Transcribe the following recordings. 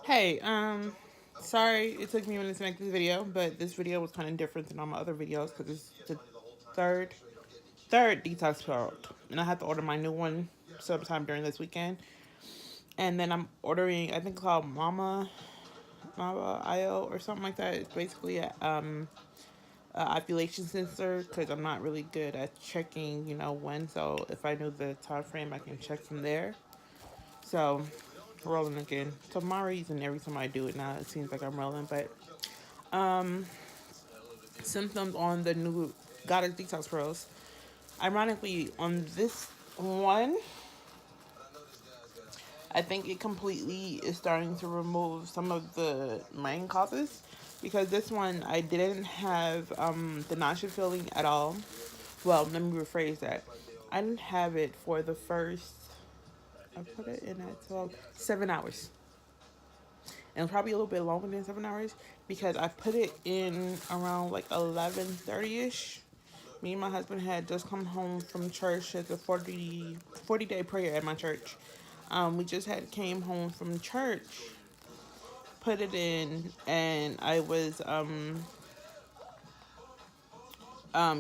Hey, sorry it took me a minute to make this video, but this video was kind of different than all my other videos because it's the third third detox product, and I have to order my new one sometime during this weekend. And then I'm ordering, I think it's called Mama IO or something like that. It's basically a ovulation sensor because I'm not really good at checking, when. So if I knew the time frame, I can check from there. So rolling again. So my reason every time I do it now, it seems like I'm rolling, but um, symptoms on the new Goddess Detox Pros. Ironically, on this one, I think it completely is starting to remove some of the main causes because this one I didn't have the nausea feeling at all. Well, let me rephrase that. I didn't have it for the first. I put it in at 7 hours. And probably a little bit longer than 7 hours because I put it in around like 11:30 ish. Me and my husband had just come home from church at the 40 day prayer at my church. We just had came home from church, put it in, and I was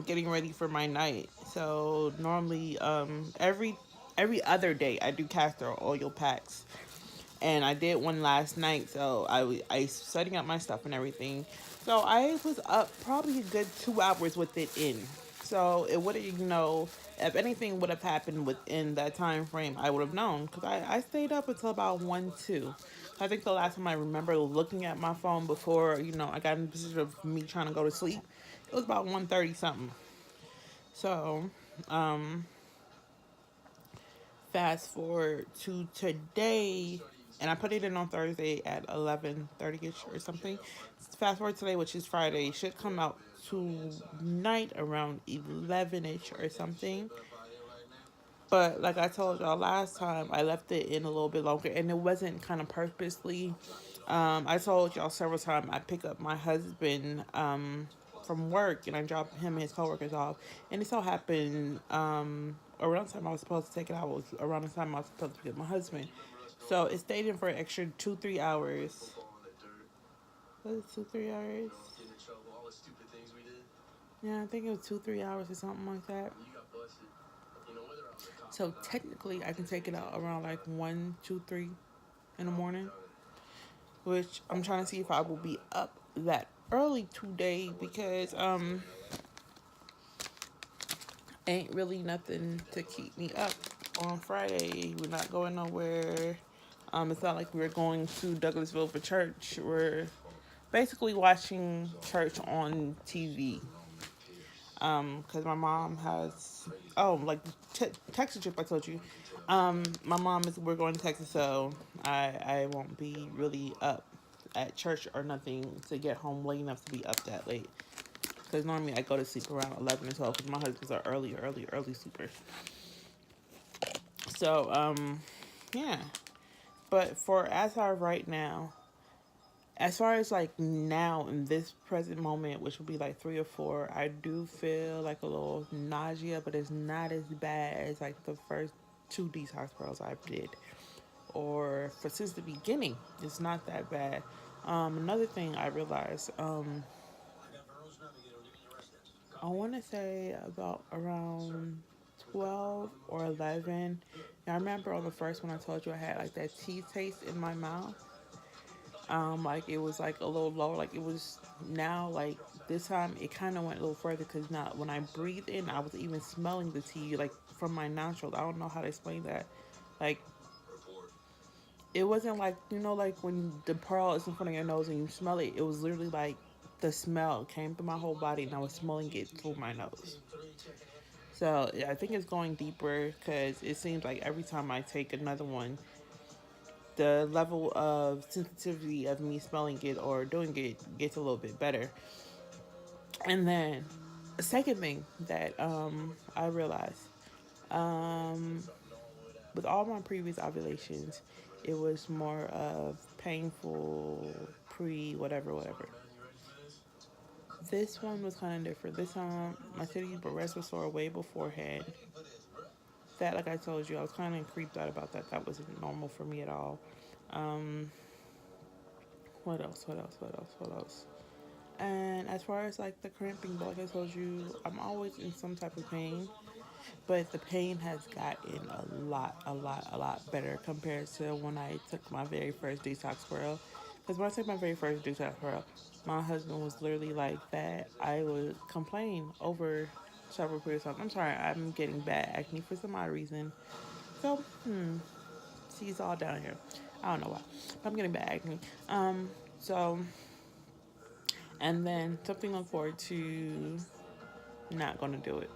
getting ready for my night. So normally every other day I do castor oil packs, and I did one last night. So I setting up my stuff and everything. So I was up probably a good 2 hours with it in. So it would have, if anything would have happened within that time frame, I would have known because I stayed up until about 1, 2. I think the last time I remember looking at my phone before I got in the position of me trying to go to sleep, it was about 1:30 something. So fast forward to today, and I put it in on Thursday at 11:30 ish or something. Fast forward today, which is Friday, should come out tonight around 11 ish or something. But like I told y'all last time, I left it in a little bit longer, and it wasn't kind of purposely. I told y'all several times I pick up my husband from work and I drop him and his coworkers off, and it so happened around the time I was supposed to take it out was around the time I was supposed to pick up my husband. So it stayed in for an extra 2, 3 hours. Was it 2, 3 hours? Yeah, I think it was 2, 3 hours or something like that. So technically, I can take it out around like 1, 2, 3 in the morning, which I'm trying to see if I will be up that early today because ain't really nothing to keep me up on Friday. We're not going nowhere. It's not like we're going to Douglasville for church. We're basically watching church on TV. Because my mom has, like Texas trip I told you. My mom is, we're going to Texas, so I won't be really up at church or nothing to get home late enough to be up that late. Because normally I go to sleep around 11 or 12 because my husband's are early sleepers. So, yeah. But for as of right now, as far as like now in this present moment, which would be like 3 or 4, I do feel like a little nausea, but it's not as bad as like the first two detox pearls I did, or for since the beginning. It's not that bad. Another thing I realized, I want to say about around 12 or 11. Now, I remember on the first one I told you I had like that tea taste in my mouth. Like it was like a little lower, like it was now like this time it kind of went a little further because now when I breathed in, I was even smelling the tea like from my nostrils. I don't know how to explain that. Like it wasn't like like when the pearl is in front of your nose and you smell it. It was literally like the smell came through my whole body and I was smelling it through my nose. So yeah, I think it's going deeper because it seems like every time I take another one, the level of sensitivity of me smelling it or doing it gets a little bit better. And then the second thing that I realized, um, with all my previous ovulations, it was more of painful pre whatever whatever. This one was kind of different. This time my titties but rest was sore way beforehand. That, like I told you, I was kind of creeped out about that. That wasn't normal for me at all. Um, What else? What else? What else? What else? And as far as like the cramping, but like I told you, I'm always in some type of pain. But the pain has gotten a lot better compared to when I took my very first detox pearl. Because when I took my very first detox pearl, my husband was literally like that. I would complain over several periods of time. I'm sorry, I'm getting bad acne for some odd reason. So, see, it's all down here. I don't know why. I'm getting bad acne. So, and then something to look forward to, not gonna do it.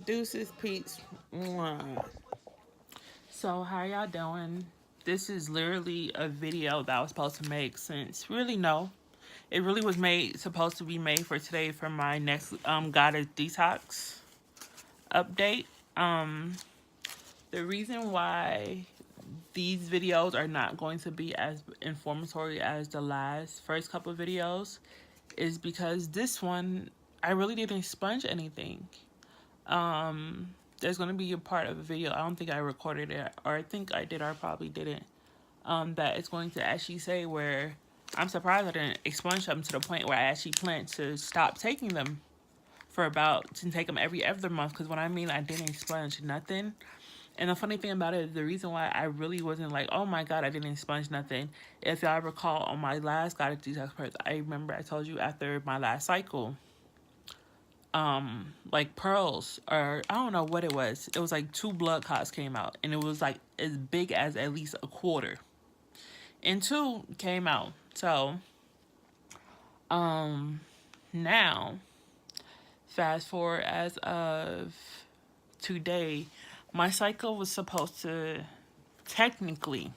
Deuces, Pete's. Mwah. So, how y'all doing? This is literally a video that I was supposed to make since really no. It really was supposed to be made for today for my next Goddess Detox update. The reason why these videos are not going to be as informative as the last first couple of videos is because this one I really didn't sponge anything. There's going to be a part of a video, I don't think I recorded it, or I think I did or I probably didn't, that it's going to actually say where I'm surprised I didn't expunge them to the point where I actually plan to stop taking them to take them every other month, because when I mean I didn't expunge nothing. And the funny thing about it is the reason why I really wasn't like, oh my god, I didn't expunge nothing. If y'all recall on my last Goddess Detox Purge, I remember I told you after my last cycle, like pearls, or I don't know what it was. It was like 2 blood clots came out, and it was like as big as at least a quarter. And 2 came out. So, now, fast forward as of today, my cycle was supposed to technically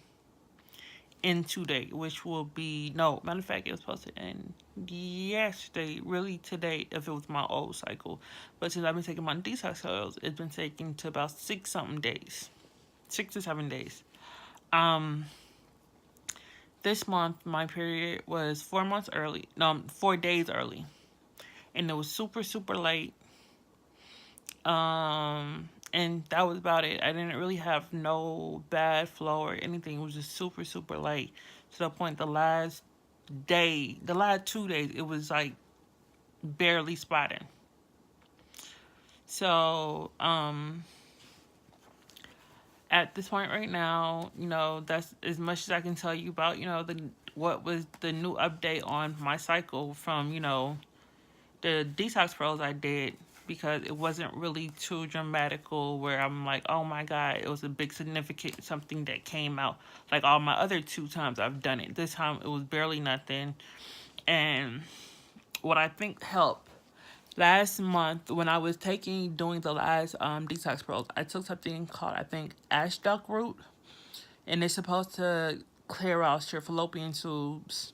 end today, which will be, no, matter of fact, it was supposed to end yesterday, really today, if it was my old cycle. But since I've been taking my detox pills, it's been taking to about 6 something days, 6 to 7 days. This month, my period was 4 months early, no, 4 days early, and it was super, super late. And that was about it. I didn't really have no bad flow or anything. It was just super, super late. To the point the last 2 days, it was like barely spotting. So, at this point right now, that's as much as I can tell you about, what was the new update on my cycle from, the detox pearls I did, because it wasn't really too dramatical where I'm like, oh my god, it was a big significant something that came out like all my other 2 times I've done it. This time it was barely nothing. And what I think helped last month when I was doing the last detox pearls, I took something called, I think, ash duck root, and it's supposed to clear out your fallopian tubes.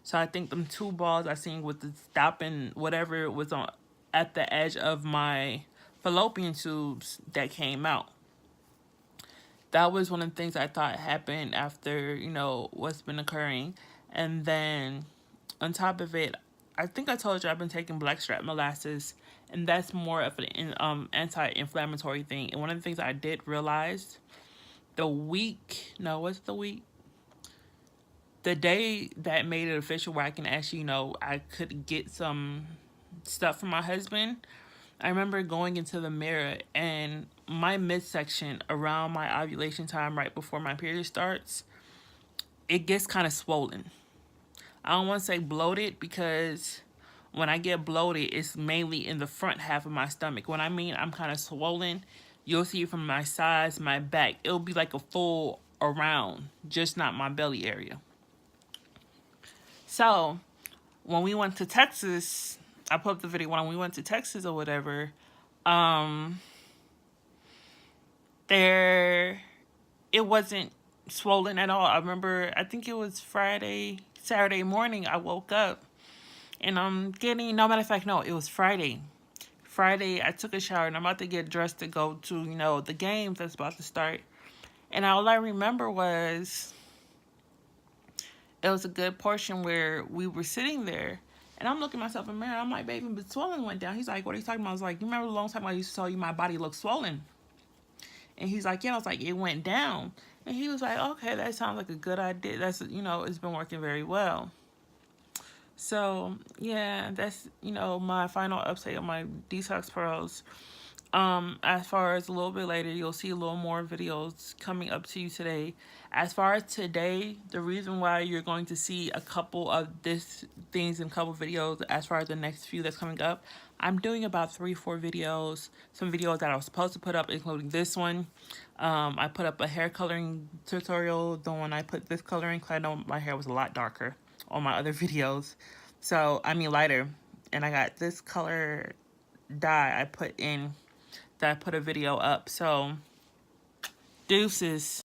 So I think them 2 balls I seen with the stopping whatever was on at the edge of my fallopian tubes that came out. That was one of the things I thought happened after, what's been occurring. And then on top of it, I think I told you I've been taking blackstrap molasses, and that's more of an anti-inflammatory thing. And one of the things I did realize, the day that made it official where I can actually, I could get some stuff from my husband, I remember going into the mirror and my midsection around my ovulation time right before my period starts, it gets kind of swollen. I don't want to say bloated, because when I get bloated, it's mainly in the front half of my stomach. When I mean I'm kind of swollen, you'll see it from my sides, my back. It'll be like a full around, just not my belly area. So when we went to Texas, I put up the video when we went to Texas or whatever, it wasn't swollen at all. I remember, I think it was Saturday morning, I woke up and no matter of fact, no, it was Friday. I took a shower and I'm about to get dressed to go to, the games that's about to start. And all I remember was, it was a good portion where we were sitting there and I'm looking at myself in the mirror. I'm like, baby, but swollen went down. He's like, what are you talking about? I was like, you remember a long time I used to tell you my body looked swollen? And he's like, yeah. I was like, it went down. And he was like, okay, that sounds like a good idea. That's, it's been working very well. So yeah, that's, my final update on my Detox Pearls. As far as a little bit later, you'll see a little more videos coming up to you today. As far as today, the reason why you're going to see a couple of this things in a couple videos, as far as the next few that's coming up, I'm doing about 3-4 videos. Some videos that I was supposed to put up, including this one. I put up a hair coloring tutorial, the one I put this coloring, because I know my hair was a lot darker on my other videos. So, I mean lighter. And I got this color dye I put in, that I put a video up. So, deuces.